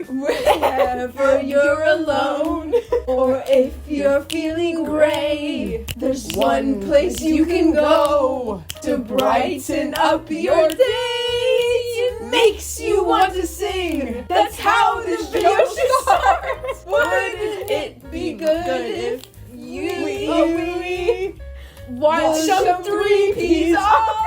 Whenever you're alone, or if you're feeling gray, there's one place you can go to brighten up your day. It makes you want to sing. That's how this video should start. Wouldn't it be good if we watch some 3Ps art?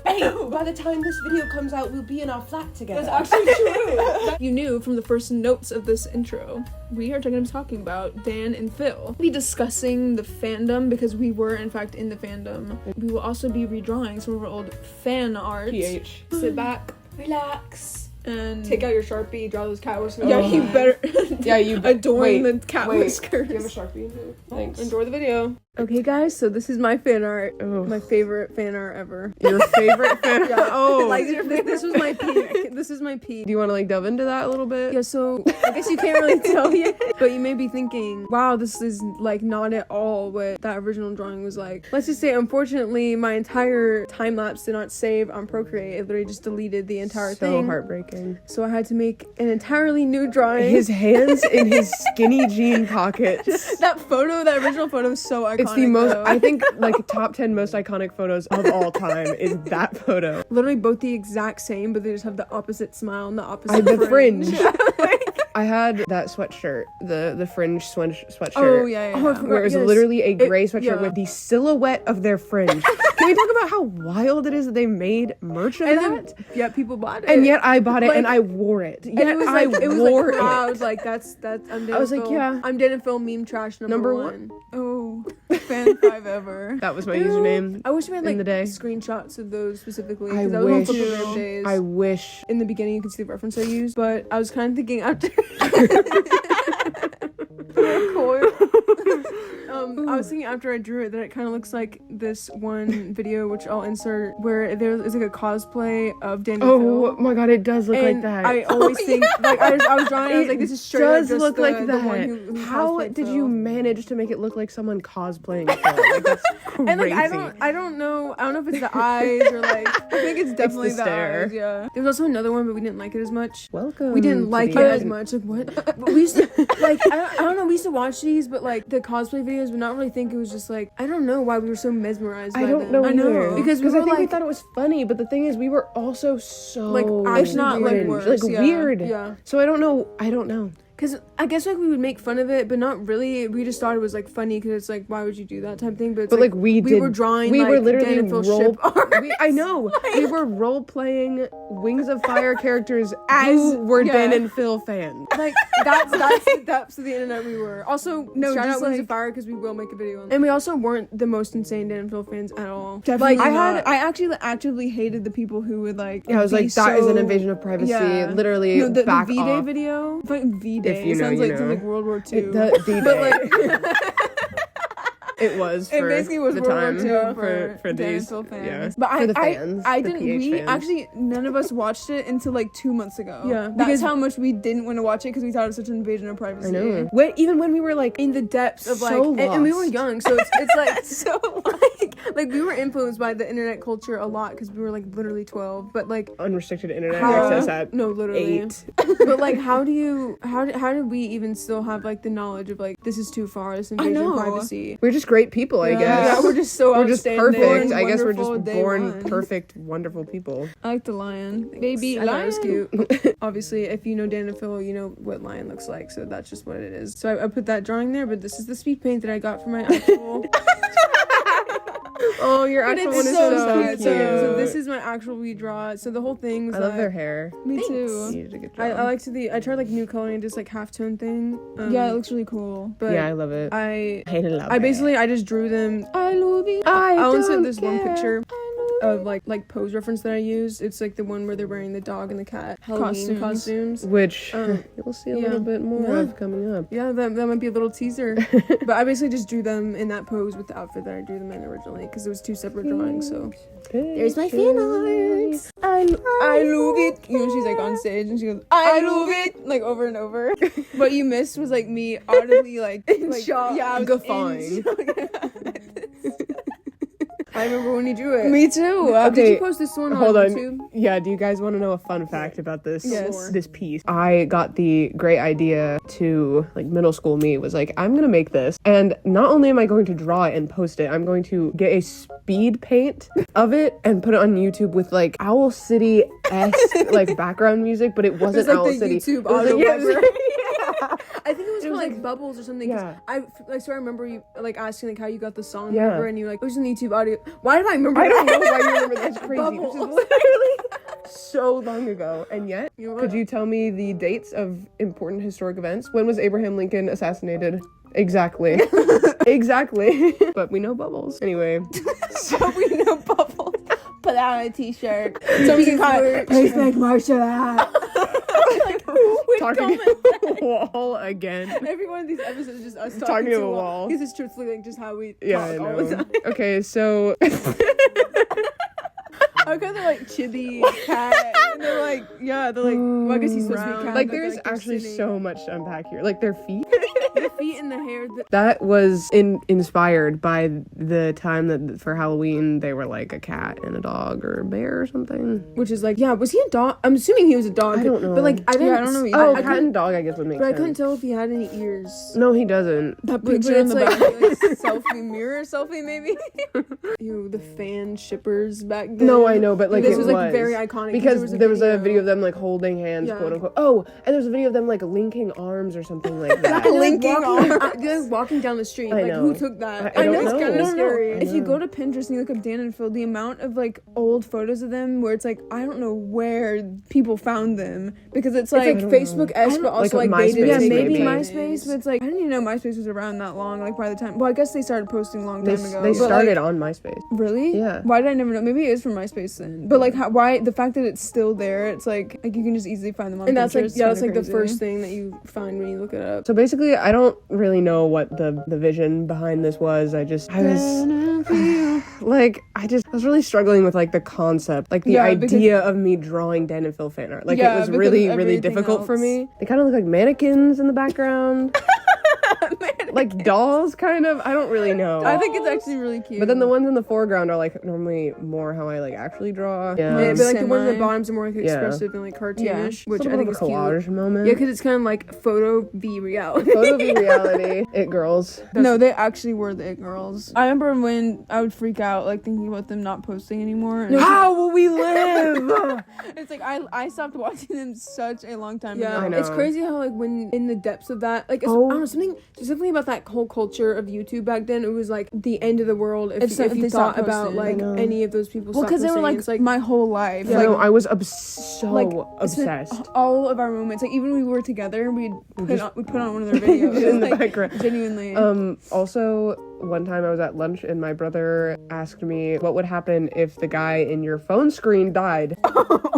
Hey, by the time this video comes out, we'll be in our flat together. That's actually true. You knew from the first notes of this intro, we are going to be talking about Dan and Phil. We'll be discussing the fandom because we were in fact in the fandom. We will also be redrawing some of our old fan art. PH. Sit back, Relax. and Take out your Sharpie, draw those cat whiskers. Yeah, you better. Yeah, you adorn the cat whiskers. Do you have a Sharpie? Thanks. Enjoy the video. Okay, guys, so this is my fan art. Oh. My favorite fan art ever. Your favorite fan? Yeah. Oh. Like, this was my peak. This is my peak. Do you want to like delve into that a little bit? Yeah, so I guess you can't really tell yet, but you may be thinking, wow, this is like not at all what that original drawing was like. Let's just say, unfortunately, my entire time lapse did not save on Procreate. It literally just deleted the entire thing. So heartbreaking. So I had to make an entirely new drawing. His hands in his skinny jean pockets. That photo, that original photo is so iconic. It's the most, though. I think, like top 10 most iconic photos of all time is that photo. Literally both the exact same, but they just have the opposite smile and the opposite The fringe. Like, I had that sweatshirt, the fringe sweatshirt. oh, yeah. Where it was literally a gray sweatshirt with the silhouette of their fringe. Can we talk about how wild it is that they made merch of that? Yeah, people bought it. And yet I bought it Like, and I wore it. And Yet it was I like, it was wore like, it. I was like, that's I'm Dan I was and like, Phil. yeah. I'm Dan and Phil meme trash number one. Oh, fan 5 ever. That was my username. I wish we had like in the day. screenshots of those specifically. I Because that was on wish. Flipper Gram days. I wish. In the beginning, you could see the reference I used, but I was kind of thinking after. I was thinking after I drew it that it kind of looks like this one video, which I'll insert, where there is like a cosplay of Dan and Phil. Oh my god, it does look like that. I always think, like, I was drawing, I was like, this is straight does up just look the, like the that. one who How cosplayed did Phil. you manage to make it look like someone cosplaying Phil? Like, that's crazy. And like I don't know if it's the eyes or like I think it's definitely the the stare. eyes. Yeah. There was also another one, but we didn't like it as much. Welcome. We didn't to like the it as end. much. Like what? But we used to like I don't know. We used to watch these, but like the cosplay videos, but not really think it was just like I don't know why we were so mesmerized. I by don't them. know I know either. because we I were think we like thought it was funny, but the thing is, we were also so like if actually not like like worse, yeah. weird. Yeah. So I don't know. Because I guess like we would make fun of it, but not really. We just thought it was like funny because it's like why would you do that type of thing? But it's But we were drawing. We like, were literally Dan and Phil role. ship art. I know. We were role playing Wings of Fire characters As- who were yeah. Dan and Phil fans. Like that's the depths of the internet we were. Also, No, shout just out Wings like- of Fire because we will make a video on. And we also weren't the most insane Dan and Phil fans at all. Definitely like not. I actually actively hated the people who would like. Yeah, I was be like, that is so- an invasion of privacy. Yeah. Literally, No, the back V-Day off. video. Like V-Day. If you It know, sounds you like know. to like World War II. The D-Day. But like. It was for It basically was the World time War II for Dan and these. Phil fans. Yeah. But for the fans. I the didn't. PH We fans. actually None of us watched it until like 2 months ago. Yeah, That's because- how much we didn't want to watch it because we thought it was such an invasion of privacy. I know. Even when we were like in the depths of like, So and we were lost. young, so it's like so like we were influenced by the internet culture a lot because we were like literally 12. But like unrestricted internet how- access at no, literally 8. But like, how did we even still have like the knowledge of like this is too far, this invasion of know. privacy? We're just great people, I guess. Yeah, we're just so We're just outstanding, perfect. I guess we're wonderful, just day born one. perfect, wonderful people. I like the lion. Baby I thought it was lion. cute. Obviously, if you know Dan and Phil, you know what lion looks like, so that's just what it is. So I put that drawing there, but this is the speed paint that I got for my actual. Oh, your But actual it's one is so so cute. cute. So this is my actual redraw. So the whole thing was I love like, their hair. Me Thanks. too. You did a good job. I like to I tried like new coloring, just like halftone thing. Yeah, it looks really cool. But yeah, I love it. I love basically I just drew them. I love it. I'll insert this one picture of like pose reference that I use. It's like the one where they're wearing the dog and the cat Halloween costumes. Which you'll see a yeah. little bit more Yeah. of coming up. Yeah, that might be a little teaser. But I basically just drew them in that pose with the outfit that I drew them in originally because it was 2 separate drawings. So there's my fan art. I love it. You know, she's like on stage and she goes, I love it, like over and over. What you missed was like me audibly like In shock. Yeah, I was Guffawing. in shock. I remember when you drew it. Me too. Did you post this one on YouTube? Yeah, do you guys want to know a fun fact about this Yes. this piece? I got the great idea to, like, middle school me was like, I'm gonna make this, and not only am I going to draw it and post it, I'm going to get a speed paint of it and put it on YouTube with like Owl City-esque like background music, but it wasn't like Owl the City. YouTube It was audio like, library. yeah. I think it was called like- like Bubbles or something. 'Cause Yeah. So I remember you like asking like how you got the song, Yeah. remember, and you like it was in YouTube audio. Why did I remember? I don't that? know why you remember that's crazy. This is Bubbles. literally so long ago, and yet, You know what? could you tell me the dates of important historic events? When was Abraham Lincoln assassinated? Exactly. Exactly. But we know Bubbles. Anyway. So we know Bubbles. Put that on a t-shirt. So we can call it Please make martial art. Talking to the wall again. Every one of these episodes is just us Talking to a the wall. This is truthfully like just how we Yeah, I talk all the know. time. Okay, so How come they're like chibi cat and they're like they're like well, I guess he's supposed to be cat. like but there's they're actually sitting. so much to unpack here. Like their feet. The feet and the hair. That was inspired by the time that for Halloween they were like a cat and a dog or a bear or something. Which is like, was he a dog? I'm assuming he was a dog. I don't know. But like, I don't know. Oh, I cat couldn't, and dog I guess would make but I sense. couldn't tell if he had any ears. No, he doesn't. That picture picture in it's the like, back. like selfie mirror selfie maybe. Ew, the fan shippers back then. No, I know, but like this it was like very iconic because there was a video of them like holding hands, Yeah. quote unquote. Oh, and there's a video of them like linking arms or something like that. linking arms. walking down the street. I like know. who took that? I don't It's know. kind I of don't scary. know. If you go to Pinterest and you look up Dan and Phil, the amount of like old photos of them where it's like I don't know where people found them because it's like Facebook-esque, but also Like like a they did MySpace, maybe maybe. MySpace, but it's like I didn't even know MySpace was around that long. Like by the time, well, I guess they started posting a long time ago. They but, started like, on MySpace. really? Yeah. Why did I never know? Maybe it is from MySpace then. But like, why the fact that it's still there? It's like you can just easily find them on. And that's Pinterest. like Yeah, that's that's like the first thing that you find when you look it up. So basically, I don't really know what the vision behind this was. I was like, I was really struggling with like the concept, like the Yeah, because- idea of me drawing Dan and Phil fan art. Like Yeah, it was because really, of really everything difficult for else. me. They kind of look like mannequins in the background. Like dolls, kind of. I don't really know. I think it's actually really cute. But then the ones in the foreground are like normally more how I like actually draw. Yeah, Yeah, but like the ones at the Semi. bottoms are more like expressive and like cartoonish, which It's a I little think bit is of a collage cute. moment. Yeah, because it's kind of like photo v reality. Photo v reality. It girls. No, they actually were the It Girls. I remember when I would freak out, like thinking about them not posting anymore. And How will we live? it's like I stopped watching them such a long time Yeah, ago. I know. it's crazy how like when in the depths of that, like I don't know, something specifically about that whole culture of YouTube back then. It was like the end of the world if If you they thought stopped about posting. like I know. any of those people. Well, because they were like, it's like my whole life. Yeah, Like, no, I was like, obsessed. all of our moments, like even when we were together, we'd put on one of their videos in the like, background. genuinely. Also, one time I was at lunch and my brother asked me what would happen if the guy in your phone screen died.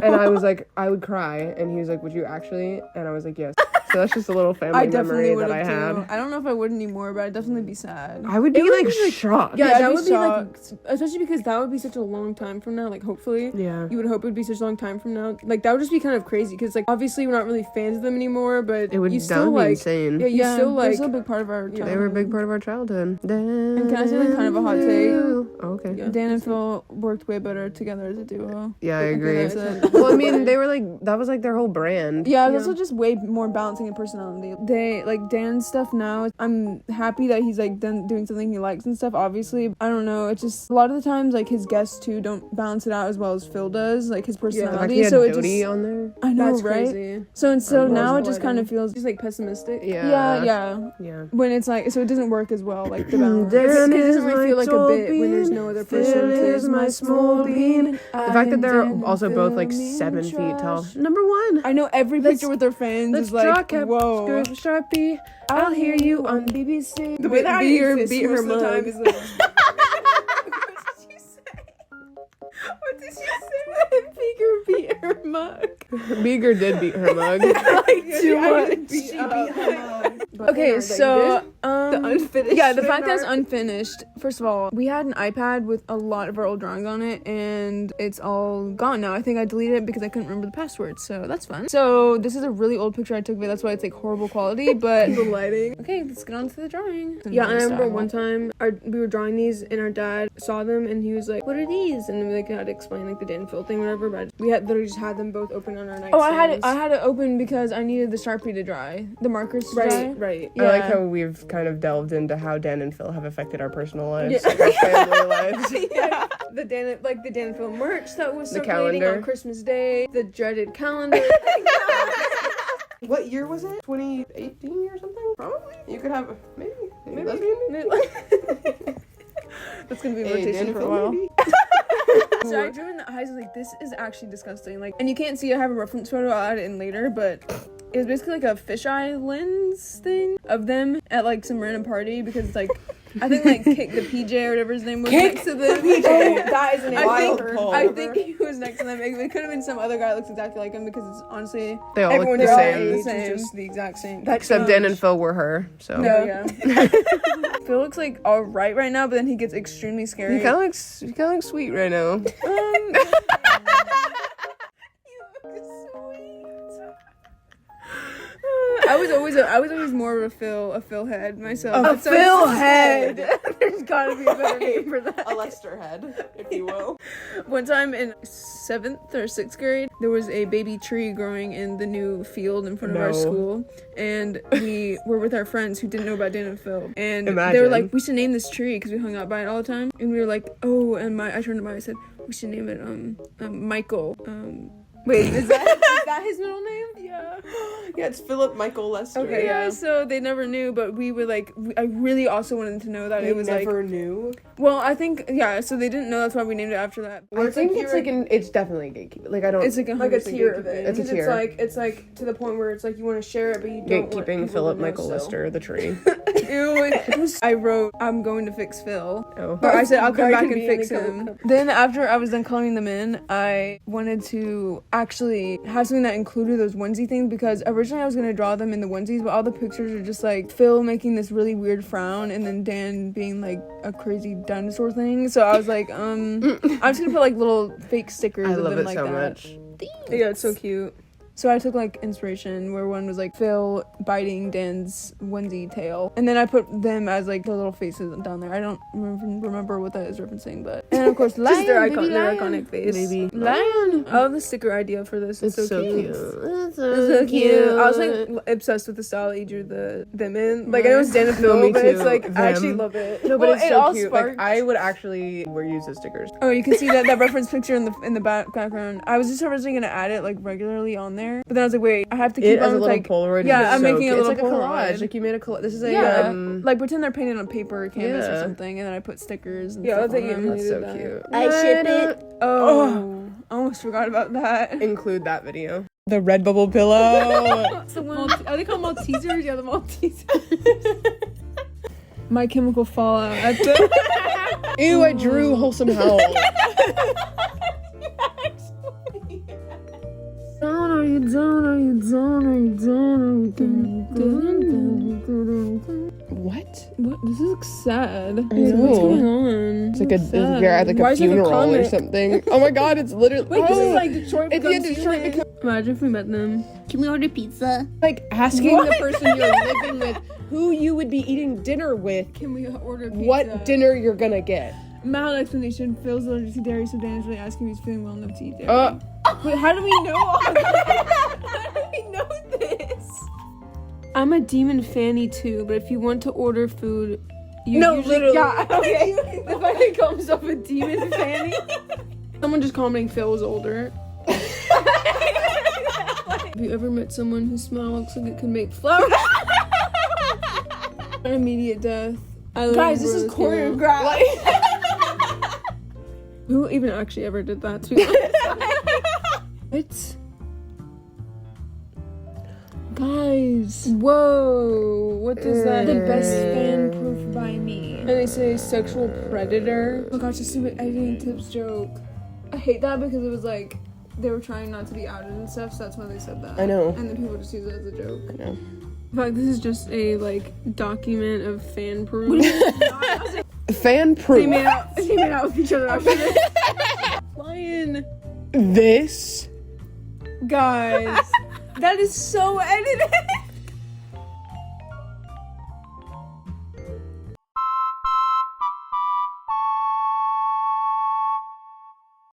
And I was like, I would cry. And he was like, would you actually? And I was like, yes. So that's just a little family I definitely memory would that I have too. had. I don't know if I would anymore, but I'd definitely be sad. I would be like shocked. yeah, I'd that be would be like, especially because that would be such a long time from now. Like hopefully, Yeah. you would hope it would be such a long time from now. Like that would just be kind of crazy because like obviously we're not really fans of them anymore, but It would, you that still would be like insane. yeah, you Yeah, still they're like still a big part of our childhood. They were a big part of our childhood. And can I say like kind of a hot take? Oh, okay. Yeah. Dan and Phil worked way better together as a duo. Yeah, I Okay, agree. that's it. Well, I mean, they were like, that was like their whole brand. Yeah, Yeah. that's also just way more balancing in personality. They like Dan's stuff now. I'm happy that he's like doing something he likes and stuff. Obviously, I don't know. It's just a lot of the times like his guests too don't balance it out as well as Phil does. Like his The fact personality. he had so it Dodie just on there. I know, that's right? crazy. So I now love it just kind of feels Just like pessimistic. yeah. Yeah. When it's like so it doesn't work as well like the balance. It Dan doesn't is really my feel like a tall bit when there's bean, no other Phil person is to. my small bean. The fact that they're also both like Phil mean 7 feet tall. trash. Number one. I know every Let's- picture with their fans Let's is like draw Cap whoa. Sharpie. I'll hear you on BBC. The way that Beat her- beat beat her her most of the time mug. is the most. What did she say? Beaker beat her mug. Beaker did beat her mug. Too much. She beat her mug. Okay, so The unfinished. yeah, the fact that it's unfinished First of all, we had an iPad with a lot of our old drawings on it, and it's all gone now. I think I deleted it because I couldn't remember the password, so that's fun. So this is a really old picture I took of it. That's why it's like horrible quality, but The lighting. okay, let's get on to the drawing. Yeah, I remember one time we were drawing these and our dad saw them and he was like, "What are these?" And then we like had to explain like the Dan Phil thing, whatever. But we had literally just had them both open on our nightstands. Oh, I had it open because I needed the Sharpie to dry, the markers to dry. Right. Yeah. I like how we've kind of delved into how Dan and Phil have affected our personal lives, our family lives. Yeah. The Dan Phil merch that was The circulating calendar. on Christmas Day, the dreaded calendar. What year was it? 2018 or something? Probably. You could have maybe. That's gonna be a Hey, rotation Dan for a Phil, while. maybe? So I drew in the eyes. I was like, this is actually disgusting. Like, and you can't see. I have a reference photo. I'll add it in later, but it was basically like a fisheye lens thing of them at like some random party because like. I think like Kick the PJ or whatever his name was next to them. That is an I think he was next to them. It could have been some other guy that looks exactly like him because it's honestly They all look everyone the their same. age is just the exact same. Except Dan and Phil were her, so. No, yeah. Phil looks like alright right now, but then he gets extremely scary. He kind of looks sweet right now. I was always more of a Phil head myself. A Phil head. There's gotta be a better name for that. A Lester head, if you will. One time in 7th or 6th grade, there was a baby tree growing in the new field in front of our school, and we were with our friends who didn't know about Dan and Phil, and they were Imagine. like, we should name this tree because we hung out by it all the time, and we were like, oh, and I turned to Maya and said, we should name it Michael. Wait, is that his middle name? Yeah. Yeah, it's Philip Michael Lester. Okay, yeah. So they never knew, but we were like, I really also wanted to know that They it was never like. knew. Well, I think so they didn't know. That's why we named it after that. I think it's definitely gatekeeping. Like I don't. It's like a tier of it. It's a tier. It's like to the point where it's like you want to share it, but you don't want Gatekeeping people Philip to know Michael still. Lester, the tree. I wrote, I'm going to fix Phil. Oh. But I said I'll come Very back and convenient fix to him. Then after I was done coloring them in, I wanted to actually have something that included those onesie things because originally I was going to draw them in the onesies, but all the pictures are just like Phil making this really weird frown and then Dan being like a crazy dinosaur thing. So I was like, I'm just going to put like little fake stickers I of love them it like so that. much. Yeah, it's so cute. So I took like inspiration where one was like Phil biting Dan's onesie tail, and then I put them as like the little faces down there. I don't remember what that is referencing, but and of course lion, their their iconic face. Baby Lion. I love the sticker idea for this. It's so cute. It's So cute. I was like obsessed with the style that you drew them in. Like I know it's Dan and Phil, me but it's too. like I actually Them. love it. No, but Well, it's it so all cute. sparked- Like I would actually use the stickers. Oh, you can see that reference picture in the background. I was just originally gonna add it like regularly on there, but then I was like, wait, I have to keep It on as a with, little like Polaroid. yeah, is I'm so making a cute. little It's like a collage. Polaroid. Like you made a collage. This is a Yeah, like pretend they're painted on paper canvas or Yeah. something, and then I put stickers and Yeah, stuff that's on like them. That's so cute. I ship it. Oh, I almost forgot about that. Include that video. The red bubble pillow. Are they called Maltesers? Yeah, the Maltesers. My Chemical Fallout at the. Ew, I drew Wholesome Hell. What? What? This looks sad. I What's know. going on? It's like you're at like Why a is it a funeral or comic? something. Oh my god, it's literally. Wait, this is like Detroit It's becomes Detroit human. becomes Imagine if we met them. Can we order pizza? like asking the person you're living with who you would be eating dinner with, Can we order pizza? what dinner you're gonna get. Mild explanation. Phil's allergic to dairy, so Dan is really asking if he's feeling well enough to eat dairy. But how do we know all that? How do we know this? I'm a demon fanny too, but if you want to order food, you No, usually... literally. Yeah, okay. The fact it comes off a demon fanny. Someone just commenting Phil was older. Have you ever met someone whose smile looks like it could make flowers? An immediate death. Guys, this is choreographed. Who even actually ever did that, to be honest? What? Guys. Whoa. What does that The mean? best fan proof by me. And they say sexual predator. Oh my gosh, a stupid editing tips joke. I hate that because it was like, they were trying not to be outed and stuff, so that's why they said that. I know. And then people just use it as a joke. I know. In fact, this is just a, like, document of fan proof. Fan They proof. made out with each other after this. Lion. This Guys. That is so edited.